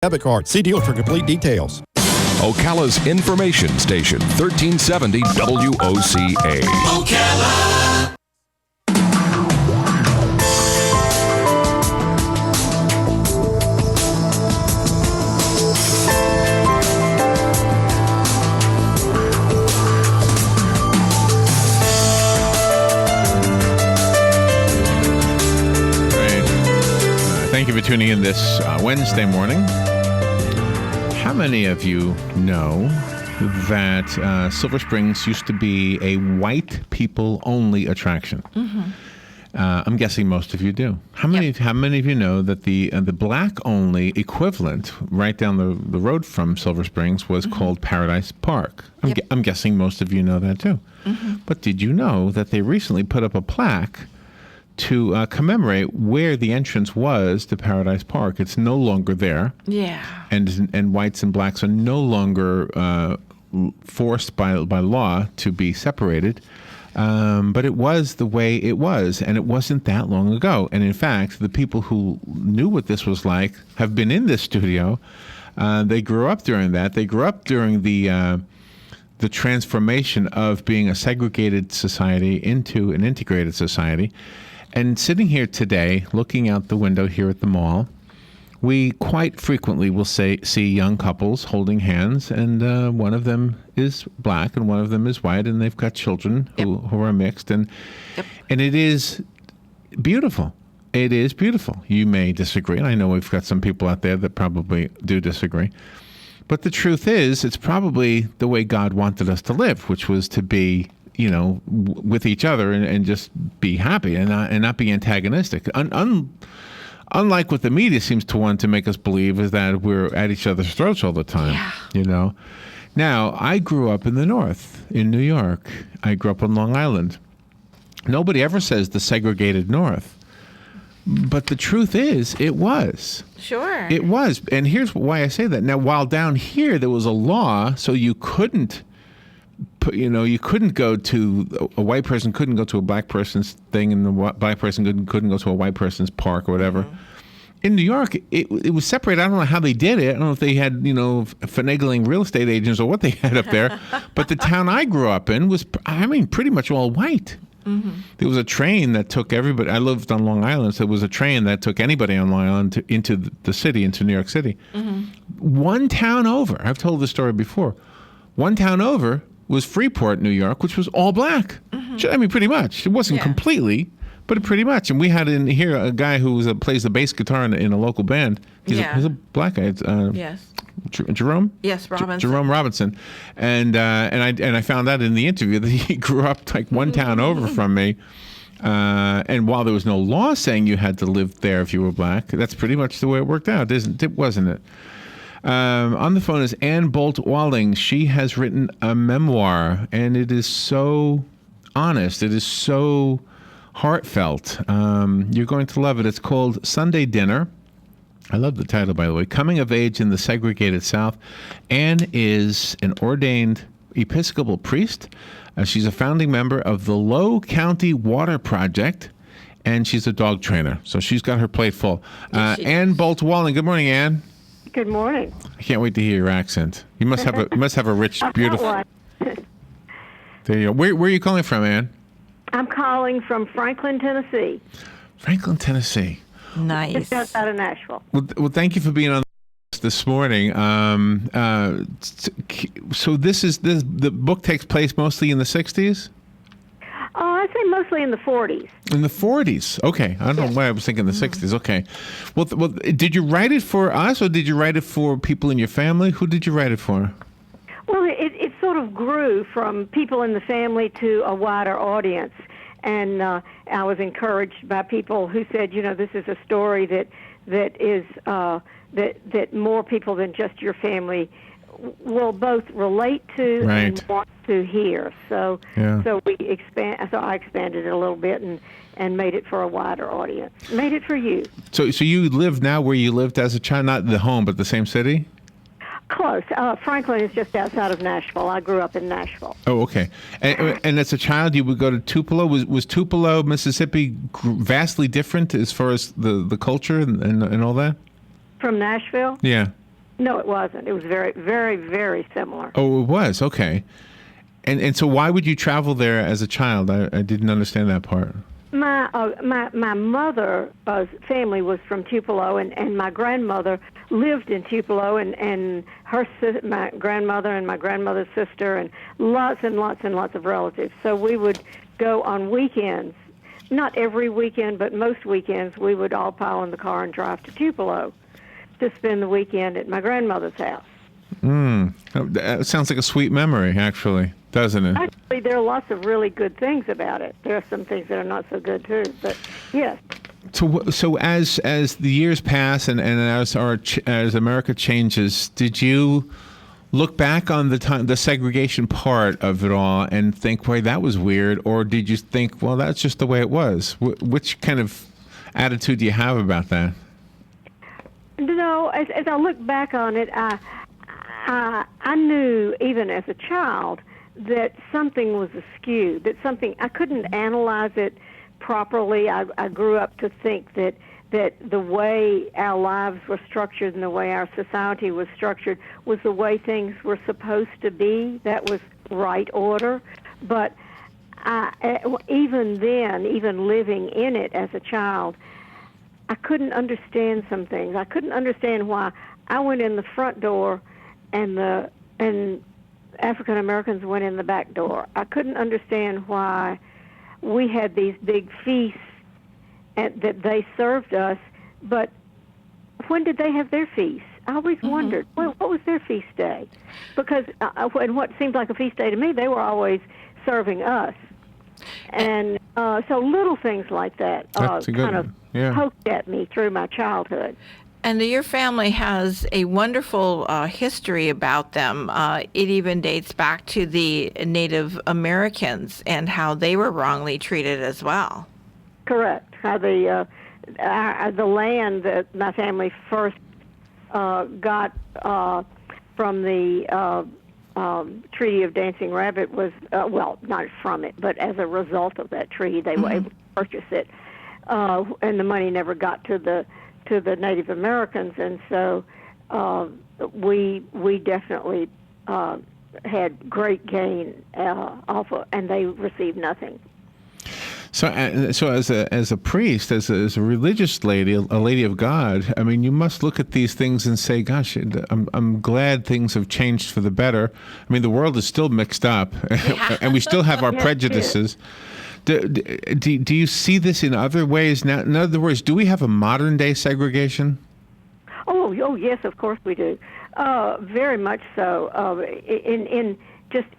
debit card. See dealer for complete details. Ocala's information station, 1370 WOCA. Ocala. Thank you for tuning in this Wednesday morning. How many of you know that Silver Springs used to be a white people only attraction? Mm-hmm. I'm guessing most of you do. How many of you know that the black only equivalent right down the road from Silver Springs was called Paradise Park? I'm guessing most of you know that too. Mm-hmm. But did you know that they recently put up a plaque to commemorate where the entrance was to Paradise Park? It's no longer there. Yeah. And whites and blacks are no longer forced by law to be separated. But it was the way it was, and it wasn't that long ago. And in fact, the people who knew what this was like have been in this studio. They grew up during that. They grew up during the transformation of being a segregated society into an integrated society. And sitting here today, looking out the window here at the mall, we quite frequently will see young couples holding hands, and one of them is black and one of them is white, and they've got children who are mixed, and it is beautiful. It is beautiful. You may disagree, and I know we've got some people out there that probably do disagree. But the truth is, it's probably the way God wanted us to live, which was to be, with each other and just be happy and not be antagonistic. Unlike what the media seems to want to make us believe, is that we're at each other's throats all the time. Yeah. Now, I grew up in the North, in New York. I grew up on Long Island. Nobody ever says the segregated North. But the truth is, it was. Sure. It was. And here's why I say that. Now, while down here there was a law, so you couldn't go to, a white person couldn't go to a black person's thing, and the black person couldn't go to a white person's park or whatever. Mm-hmm. In New York, it was separated. I don't know how they did it. I don't know if they had, finagling real estate agents or what they had up there. But the town I grew up in was, pretty much all white. Mm-hmm. There was a train that took everybody. I lived on Long Island, so there was a train that took anybody on Long Island into the city, into New York City. Mm-hmm. One town over, I've told this story before, one town over was Freeport, New York, which was all black. Mm-hmm. Pretty much. It wasn't completely, but pretty much. And we had in here a guy who plays the bass guitar in a local band. He's a black guy. Yes. Jerome? Yes, Robinson. Jerome Robinson. And I found out in the interview that he grew up like one town over from me. And while there was no law saying you had to live there if you were black, that's pretty much the way it worked out, wasn't it? On the phone is Ann Boult Walling. She has written a memoir, and it is so honest. It is so heartfelt. You're going to love it. It's called Sunday Dinner. I love the title, by the way. Coming of Age in the Segregated South. Ann is an ordained Episcopal priest. She's a founding member of the Low County Water Project, and she's a dog trainer. So she's got her plate full. Ann Boult Walling. Good morning, Ann. Good morning. I can't wait to hear your accent. You must have a rich, beautiful. There you go. Where are you calling from, Ann? I'm calling from Franklin, Tennessee. Franklin, Tennessee. Nice. It's just out of Nashville. Well, thank you for being on this morning. So the book takes place mostly in the 60s? I'd say mostly in the 40s. In the 40s. Okay. I don't know why I was thinking the 60s. Okay. Well, did you write it for us, or did you write it for people in your family? Who did you write it for? Well, it sort of grew from people in the family to a wider audience. And I was encouraged by people who said, this is a story that more people than just your family will both relate to and want to hear. So I expanded it a little bit and made it for a wider audience. Made it for you. So you live now where you lived as a child, not the home, but the same city? Close. Franklin is just outside of Nashville. I grew up in Nashville. Oh, okay. And as a child, you would go to Tupelo. Was Tupelo, Mississippi, vastly different as far as the culture and all that? From Nashville? Yeah. No, it wasn't. It was very, very, very similar. Oh, it was? Okay. And so why would you travel there as a child? I didn't understand that part. My mother's family was from Tupelo, and my grandmother lived in Tupelo, and my grandmother and my grandmother's sister, and lots of relatives. So we would go on weekends. Not every weekend, but most weekends, we would all pile in the car and drive to Tupelo to spend the weekend at my grandmother's house. That sounds like a sweet memory, actually, doesn't it? Actually, there are lots of really good things about it. There are some things that are not so good, too, but yes. So as the years pass and as America changes, did you look back on the segregation part of it all and think, "Boy, that was weird," or did you think, "Well, that's just the way it was"? Which kind of attitude do you have about that? No, as I look back on it, I knew even as a child that something was askew. That something I couldn't analyze it properly. I grew up to think that the way our lives were structured and the way our society was structured was the way things were supposed to be. That was right order. But even then, even living in it as a child, I couldn't understand some things. I couldn't understand why I went in the front door and African Americans went in the back door. I couldn't understand why we had these big feasts that they served us, but when did they have their feasts? I always wondered, well, what was their feast day? Because and what seemed like a feast day to me, they were always serving us. And so little things like that kind of poked at me through my childhood. And your family has a wonderful history about them. It even dates back to the Native Americans and how they were wrongly treated as well. Correct. How the land that my family first got from the Treaty of Dancing Rabbit was, well, not from it, but as a result of that treaty, they were able to purchase it. And the money never got to the Native Americans, and so we definitely had great gain off of, and they received nothing. So as a priest, as a religious lady, a lady of God, I mean, you must look at these things and say, "Gosh, I'm glad things have changed for the better." I mean, the world is still mixed up, and we still have our prejudices. Do you see this in other ways now? In other words, do we have a modern day segregation? Oh yes, of course we do. Very much so.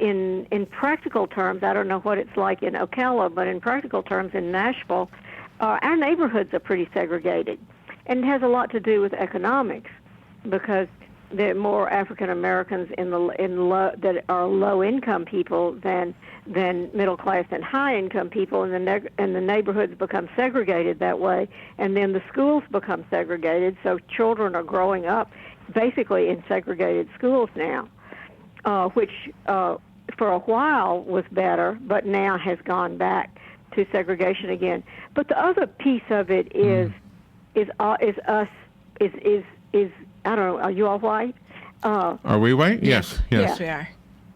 In practical terms, I don't know what it's like in Ocala, but in practical terms, in Nashville, our neighborhoods are pretty segregated, and it has a lot to do with economics, because there are more African Americans that are low income people than middle class and high income people, and the neighborhoods become segregated that way, and then the schools become segregated. So children are growing up basically in segregated schools now, which for a while was better, but now has gone back to segregation again. But the other piece of it is I don't know. Are you all white? Are we white? Yes. Yes, we are.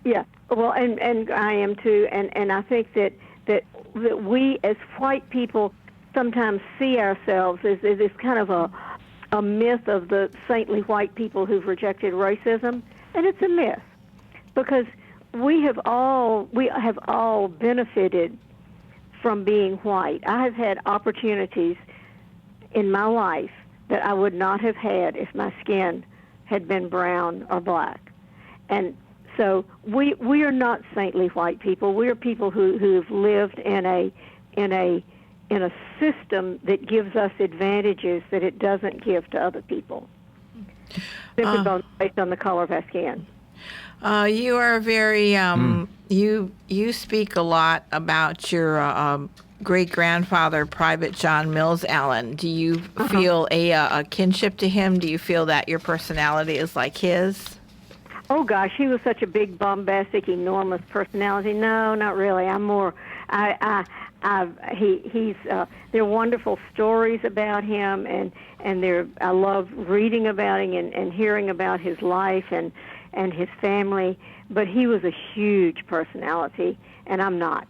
Yeah. Well, and I am too. And I think that we as white people sometimes see ourselves as this kind of a myth of the saintly white people who've rejected racism, and it's a myth, because we have all benefited from being white. I have had opportunities in my life that I would not have had if my skin had been brown or black. And so we are not saintly white people. We are people who've lived in a system that gives us advantages that it doesn't give to other people, simply based on the color of our skin. You are very you speak a lot about your great-grandfather, Private John Mills Allen. Do you feel a kinship to him? Do you feel that your personality is like his? Oh, gosh, he was such a big, bombastic, enormous personality. No, not really. I'm more, I there are wonderful stories about him, and I love reading about him and hearing about his life and his family. But he was a huge personality, and I'm not.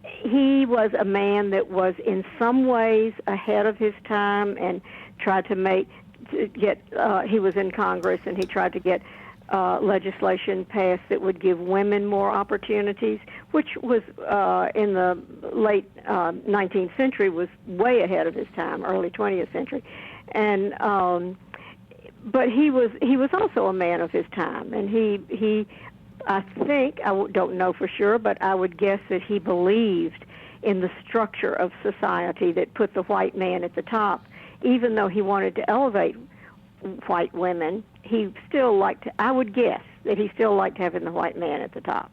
He was a man that was in some ways ahead of his time and tried to get. He was in Congress, and he tried to get legislation passed that would give women more opportunities, which was in the late 19th century was way ahead of his time, early 20th century, and but he was also a man of his time, and he I think, I don't know for sure, but I would guess that he believed in the structure of society that put the white man at the top. Even though he wanted to elevate white women, he still liked to, I would guess that he still liked having the white man at the top.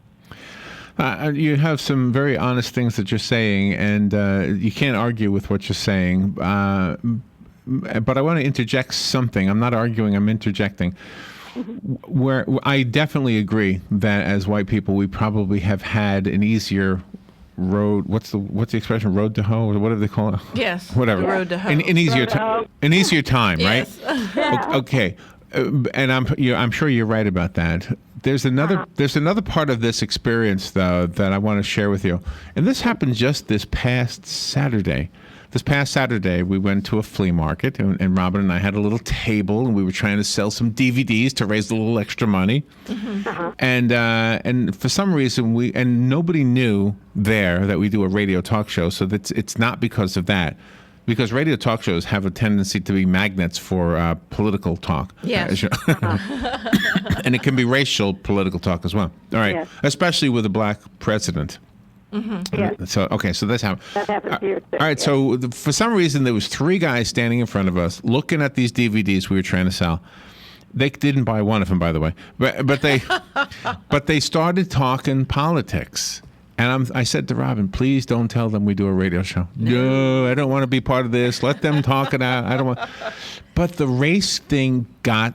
You have some very honest things that you're saying, and you can't argue with what you're saying. But I want to interject something. I'm not arguing, I'm interjecting. Where I definitely agree that as white people, we probably have had an easier road. What's the expression? Road to hoe, or what do they call it? Yes. Whatever. Road to hoe. An easier time, right? Yes. Okay. And I'm sure you're right about that. There's another part of this experience though that I want to share with you, and this happened just this past Saturday. This past Saturday, we went to a flea market, and Robin and I had a little table, and we were trying to sell some DVDs to raise a little extra money. Mm-hmm. And for some reason, nobody knew there that we do a radio talk show, so it's not because of that. Because radio talk shows have a tendency to be magnets for political talk. Yes. And it can be racial political talk as well. All right. Yes. Especially with a black president. Mm-hmm. Yeah. So that's how. That happens here too. All right. Yeah. So for some reason, there was 3 guys standing in front of us, looking at these DVDs we were trying to sell. They didn't buy one of them, by the way, but they started talking politics. And I said to Robin, please don't tell them we do a radio show. No, I don't want to be part of this. Let them talk it out. I don't want. But the race thing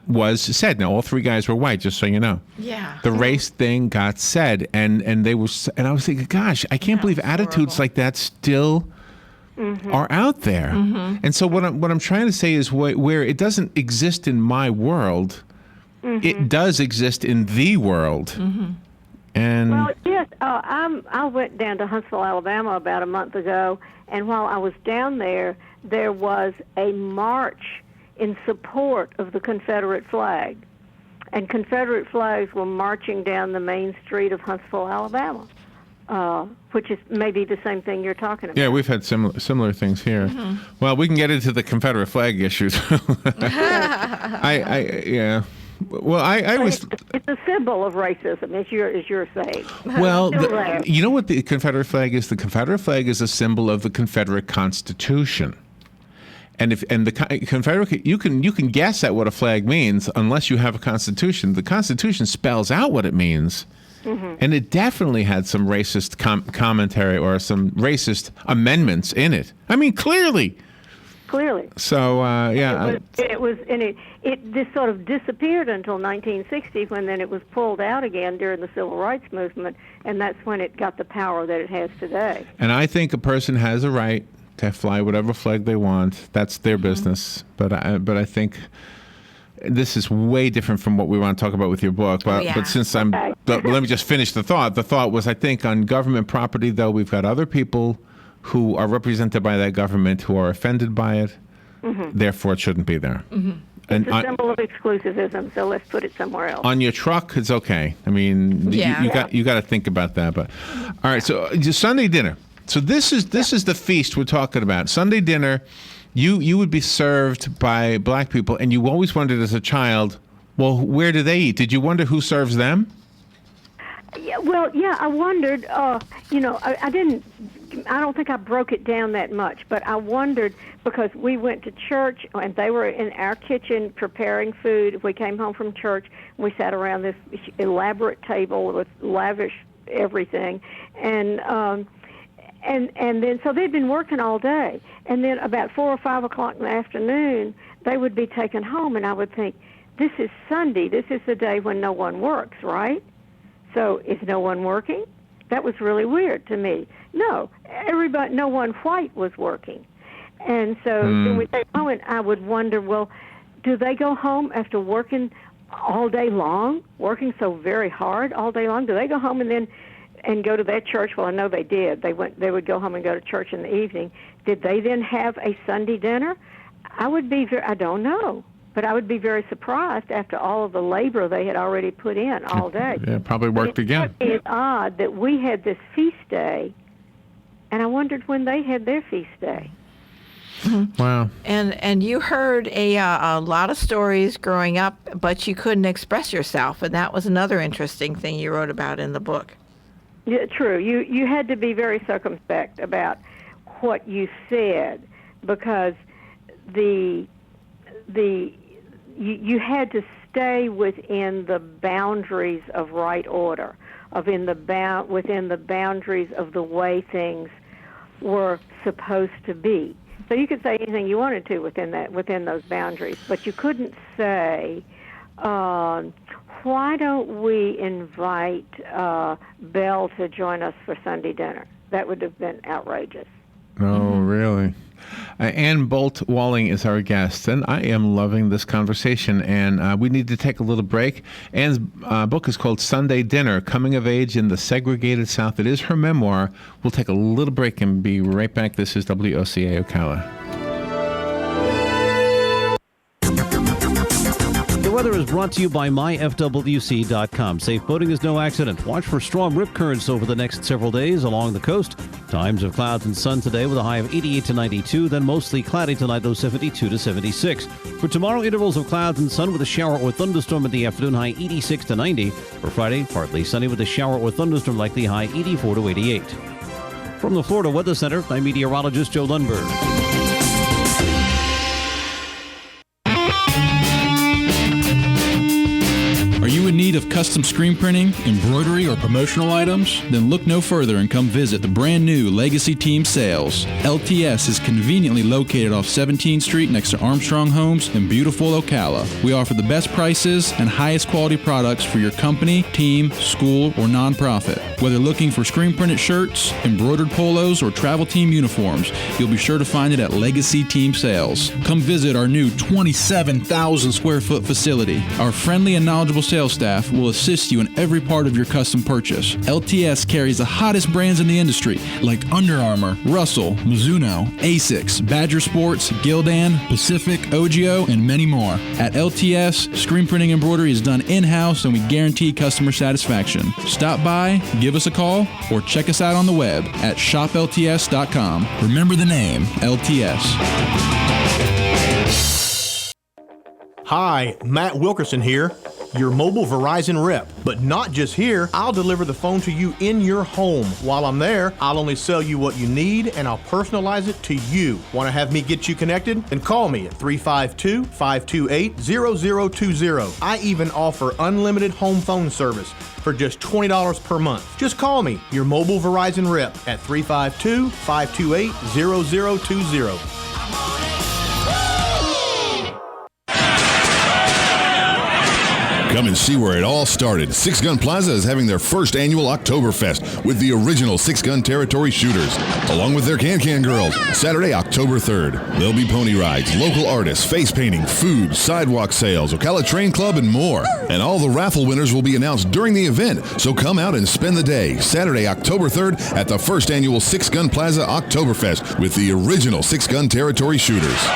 was said. Now, all 3 guys were white, just so you know. Yeah. The race thing got said, and I was thinking, gosh, I can't believe attitudes like that still are out there. Mm-hmm. And so what I'm trying to say is where it doesn't exist in my world, it does exist in the world. Mm-hmm. And well, yes, I went down to Huntsville, Alabama about a month ago, and while I was down there was a march in support of the Confederate flag. And Confederate flags were marching down the main street of Huntsville, Alabama, which is maybe the same thing you're talking about. Yeah, we've had similar things here. Mm-hmm. Well, we can get into the Confederate flag issues. Yeah. Well, I was. It's a symbol of racism, as you're saying. Well, you know what the Confederate flag is? The Confederate flag is a symbol of the Confederate Constitution. And the Confederate, you can guess at what a flag means unless you have a Constitution. The Constitution spells out what it means, and it definitely had some racist commentary or some racist amendments in it. I mean, clearly. So yeah, it sort of disappeared until 1960, when then it was pulled out again during the Civil Rights Movement, and that's when it got the power that it has today. And I think a person has a right to fly whatever flag they want. That's their business. But I think this is way different from what we want to talk about with your book. But since but let me just finish the thought. The thought was, I think on government property, though, we've got other people who are represented by that government who are offended by it. Therefore, it shouldn't be there. It's a symbol of exclusivism, so let's put it somewhere else. On your truck, it's okay. I mean, you got to think about that. But all right, so Sunday dinner. So this is the feast we're talking about. Sunday dinner, you would be served by black people, and you always wondered as a child, well, where do they eat? Did you wonder who serves them? Yeah, I wondered. I don't think I broke it down that much, but I wondered because we went to church and they were in our kitchen preparing food. We came home from church and we sat around this elaborate table with lavish everything, and then so they'd been working all day, and then about 4 or 5 o'clock in the afternoon they would be taken home, and I would think, this is Sunday. This is the day when no one works, right? So is no one working? That was really weird to me. No one white was working. And so then we say, and I would wonder, well, do they go home after working all day long, working so very hard all day long? Do they go home and go to that church? Well, I know they did. They would go home and go to church in the evening. Did they then have a Sunday dinner? I don't know, but I would be very surprised after all of the labor they had already put in all day. Yeah, probably worked again. It's odd that we had this feast day, and I wondered when they had their feast day. Wow. And you heard a lot of stories growing up, but you couldn't express yourself, and that was another interesting thing you wrote about in the book. Yeah, true. You had to be very circumspect about what you said, because you had to stay within the boundaries of right order, within the boundaries of the way things were supposed to be. So you could say anything you wanted to within those boundaries, but you couldn't say, why don't we invite Belle to join us for Sunday dinner? That would have been outrageous. Oh, really? Ann Boult Walling is our guest, and I am loving this conversation, and we need to take a little break. Ann's book is called Sunday Dinner, Coming of Age in the Segregated South. It is her memoir. We'll take a little break and be right back. This is WOCA Ocala. The weather is brought to you by myfwc.com. Safe boating is no accident. Watch for strong rip currents over the next several days along the coast. Times of clouds and sun today with a high of 88 to 92, then mostly cloudy tonight, low 72 to 76. For tomorrow, intervals of clouds and sun with a shower or thunderstorm in the afternoon, high 86 to 90. For Friday, partly sunny with a shower or thunderstorm, likely high 84 to 88. From the Florida Weather Center, I'm meteorologist Joe Lundberg. Are you in need of custom screen printing, embroidery, or promotional items? Then look no further and come visit the brand new Legacy Team Sales. LTS is conveniently located off 17th Street next to Armstrong Homes in beautiful Ocala. We offer the best prices and highest quality products for your company, team, school, or nonprofit. Whether looking for screen printed shirts, embroidered polos, or travel team uniforms, you'll be sure to find it at Legacy Team Sales. Come visit our new 27,000 square foot facility. Our friendly and knowledgeable sales staff will assist you in every part of your custom purchase. LTS carries the hottest brands in the industry like Under Armour, Russell, Mizuno, Asics, Badger Sports, Gildan, Pacific, Ogio, and many more. At LTS, screen printing embroidery is done in-house and we guarantee customer satisfaction. Stop by, give us a call, or check us out on the web at shoplts.com. Remember the name, LTS. Hi, Matt Wilkerson here, your mobile Verizon rep. But not just here, I'll deliver the phone to you in your home. While I'm there, I'll only sell you what you need and I'll personalize it to you. Want to have me get you connected? Then call me at 352-528-0020. I even offer unlimited home phone service for just $20 per month. Just call me, your mobile Verizon rep, at 352-528-0020. Come and see where it all started. Six Gun Plaza is having their first annual Oktoberfest with the original Six Gun Territory shooters, along with their Can-Can Girls, Saturday, October 3rd. There'll be pony rides, local artists, face painting, food, sidewalk sales, Ocala Train Club, and more. And all the raffle winners will be announced during the event, so come out and spend the day, Saturday, October 3rd, at the first annual Six Gun Plaza Oktoberfest with the original Six Gun Territory shooters.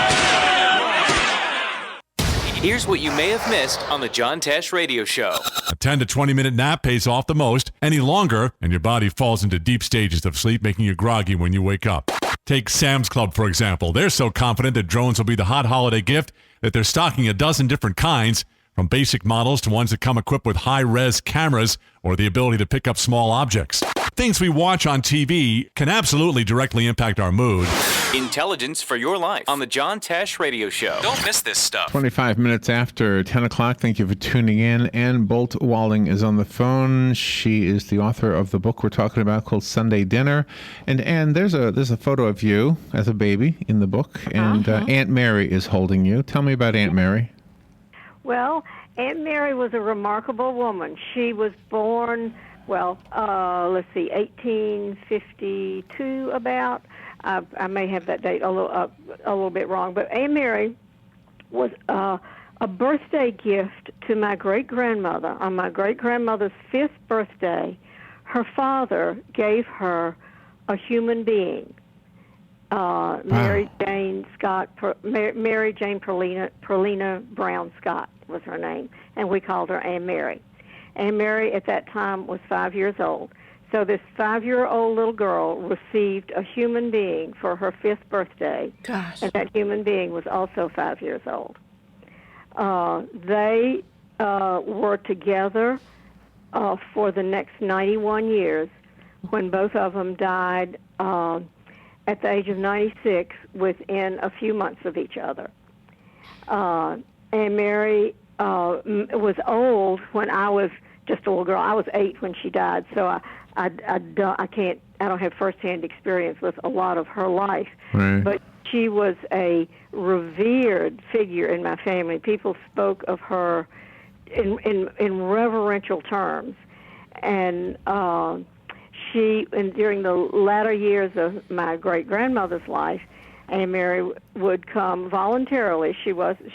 Here's what you may have missed on the John Tesh Radio Show. A 10 to 20-minute nap pays off the most. Any longer, and your body falls into deep stages of sleep, making you groggy when you wake up. Take Sam's Club, for example. They're so confident that drones will be the hot holiday gift that they're stocking a dozen different kinds, from basic models to ones that come equipped with high-res cameras or the ability to pick up small objects. Things we watch on TV can absolutely directly impact our mood. Intelligence for your life on the John Tesh Radio Show. Don't miss this stuff. 25 minutes after 10 o'clock. Thank you for tuning in. Ann Boult Walling is on the phone. She is the author of the book we're talking about called Sunday Dinner. And Ann, there's a photo of you as a baby in the book, and Aunt Mary is holding you. Tell me about Aunt Mary. Well, Aunt Mary was a remarkable woman. She was born let's see, 1852 about. I may have that date a little bit wrong, but Aunt Mary was a birthday gift to my great-grandmother. On my great-grandmother's 5th birthday, her father gave her a human being. Mary Jane Perlina Brown Scott was her name, and we called her Aunt Mary. Aunt Mary at that time was 5 years old. So this 5-year-old little girl received a human being for her 5th birthday. Gosh. And that human being was also 5 years old. They were together for the next 91 years when both of them died at the age of 96 within a few months of each other. And Mary was old when I was just a little girl. I was 8 when she died, so I don't have firsthand experience with a lot of her life. Right. But she was a revered figure in my family. People spoke of her in reverential terms, and during the latter years of my great-grandmother's life, Aunt Mary would come voluntarily. She wasn't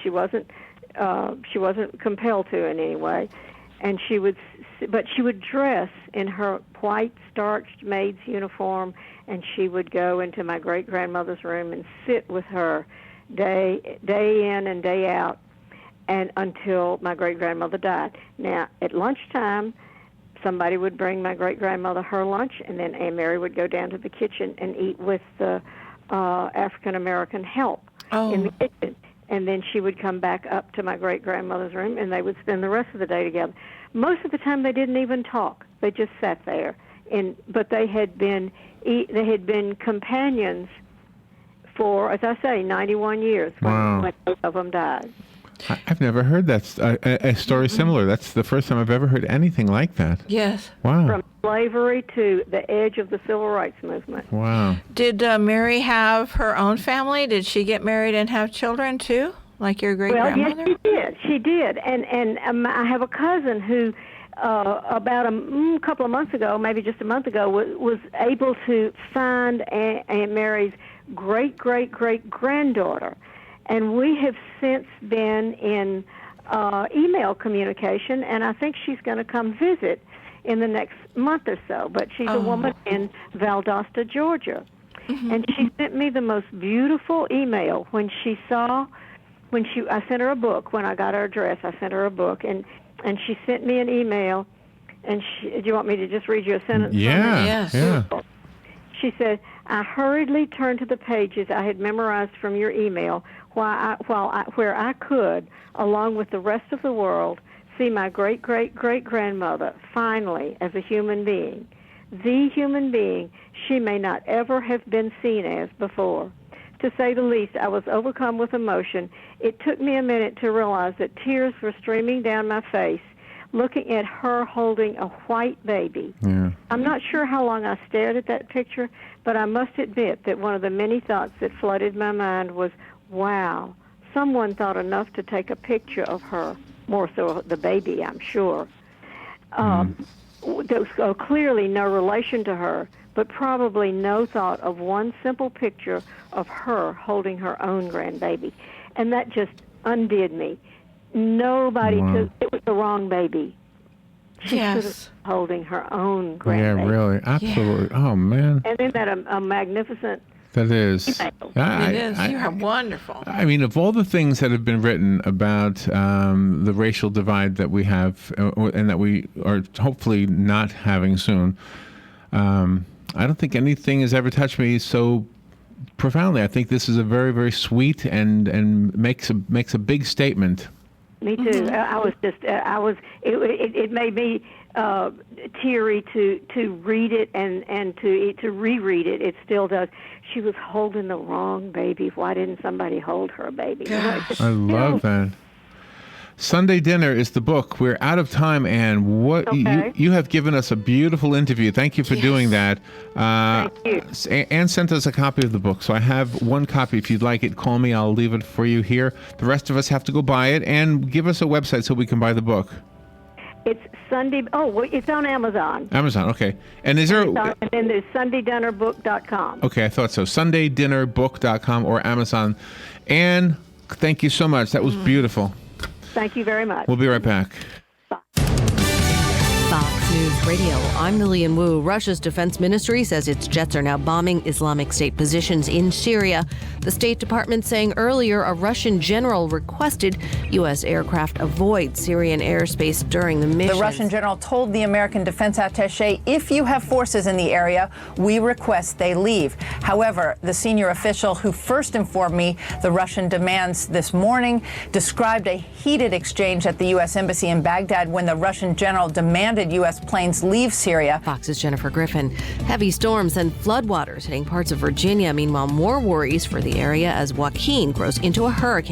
compelled to in any way, and she would dress in her white starched maid's uniform, and she would go into my great-grandmother's room and sit with her day in and day out, and until my great-grandmother died. Now, at lunchtime, somebody would bring my great-grandmother her lunch, and then Aunt Mary would go down to the kitchen and eat with the African-American help in the kitchen. And then she would come back up to my great-grandmother's room, and they would spend the rest of the day together. Most of the time, they didn't even talk. They just sat there. But they had been companions for, as I say, 91 years when both of them died. I've never heard that a story similar. That's the first time I've ever heard anything like that. Yes. Wow. From slavery to the edge of the civil rights movement. Wow. Did Mary have her own family? Did she get married and have children too, like your great-grandmother? Well, yes, she did. And I have a cousin who, about a couple of months ago, maybe just a month ago, was able to find Aunt Mary's great-great-great-granddaughter. And we have since been in email communication, and I think she's going to come visit in the next month or so. But she's a woman in Valdosta, Georgia. Mm-hmm. And she sent me the most beautiful email I sent her a book. When I got her address, I sent her a book, and she sent me an email. And do you want me to just read you a sentence? Yeah. Yes. Yeah. She said, I hurriedly turned to the pages I had memorized from your email where I could, along with the rest of the world, see my great-great-great-grandmother finally as a human being, the human being she may not ever have been seen as before. To say the least, I was overcome with emotion. It took me a minute to realize that tears were streaming down my face, looking at her holding a white baby. Yeah. I'm not sure how long I stared at that picture, but I must admit that one of the many thoughts that flooded my mind was, wow, someone thought enough to take a picture of her, more so the baby, I'm sure. There was clearly no relation to her, but probably no thought of one simple picture of her holding her own grandbaby. And that just undid me. Nobody took, it was the wrong baby. She should have been holding her own grandbaby. Yeah, really. Absolutely. Yeah. Oh, man. And isn't that a magnificent... That is. It is. You're wonderful. I mean, of all the things that have been written about the racial divide that we have and that we are hopefully not having soon, I don't think anything has ever touched me so profoundly. I think this is a very, very sweet and makes a big statement. Me too. Mm-hmm. It made me teary to read it and to reread it. It still does. She was holding the wrong baby. Why didn't somebody hold her baby? Gosh. I love that. Sunday Dinner is the book. We're out of time, Anne. You have given us a beautiful interview. Thank you for doing that. Thank you. Anne sent us a copy of the book, so I have one copy. If you'd like it, call me. I'll leave it for you here. The rest of us have to go buy it, and give us a website so we can buy the book. It's Sunday. Oh, well, it's on Amazon. Amazon, okay. And is there? And then there's SundayDinnerBook.com. Okay, I thought so. SundayDinnerBook.com or Amazon. Anne, thank you so much. That was beautiful. Thank you very much. We'll be right back. Fox News Radio, I'm Lillian Wu. Russia's defense ministry says its jets are now bombing Islamic State positions in Syria. The State Department saying earlier a Russian general requested U.S. aircraft avoid Syrian airspace during the mission. The Russian general told the American defense attaché, if you have forces in the area, we request they leave. However, the senior official who first informed me the Russian demands this morning described a heated exchange at the U.S. Embassy in Baghdad when the Russian general demanded U.S. planes leave Syria. Fox's Jennifer Griffin. Heavy storms and floodwaters hitting parts of Virginia. Meanwhile, more worries for the area as Joaquin grows into a hurricane.